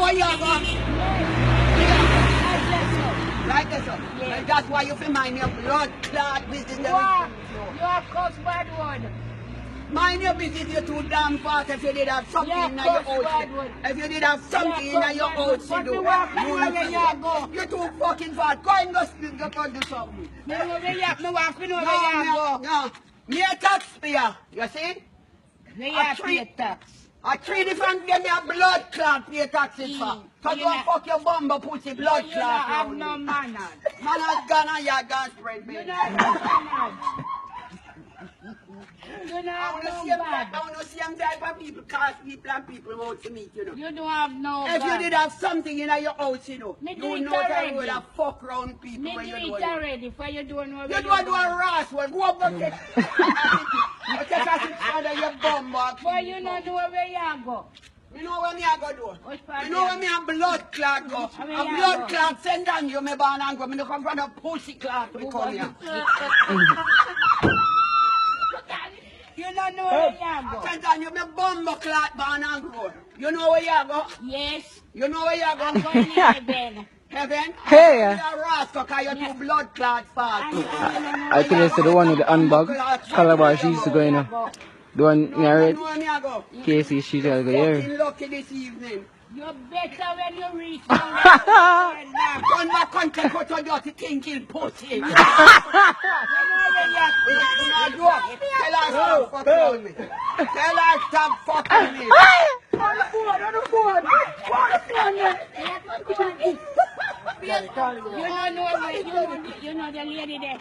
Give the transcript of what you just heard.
where you're going? Right there, sir. Well, that's why you feel mind your blood clot business. You are cuss bad word. Mind your business, you're too damn fast if you did have something in your house. If you did have something in your house to do. You're too fucking fast. Go and go speak, go and do something. No. Me a taxpayer, you see? I three different them your blood clot pay taxes for. Cause you fuck your bumbo pussy blood clot. You have no manners. Manners gone and you're gone spread me. You don't have no I want to see them type of people cause people and people out to meet, you know. You don't have no If you did have something in your house, you know, you know that you would have fuck round people when you do it. Already, for you don't know. You don't do a ras one. Go up and take a six under your bum back. But you don't know where you go. You know where me I go do? You know where me a blood clot go? A blood clot send on you, me born and go. Me no come from a pussy clot we come here. You don't know where you go. Send on you, me bumbo clot born and go. You know where you go? Yes. You know where you go? I'm going to heaven. Heaven? Hey. You're a rascal because you're too blood clot fast. I think it's the one with the handbag. Calabar, she used to go in. The one married. Casey, she's gotta go here. Fucking lucky this evening. You're better when you reach down. On my country, cut your dirty thinking pussy. Tell her stop fucking me. Tell her stop fucking me. On the phone, on the phone. You don't know the lady there.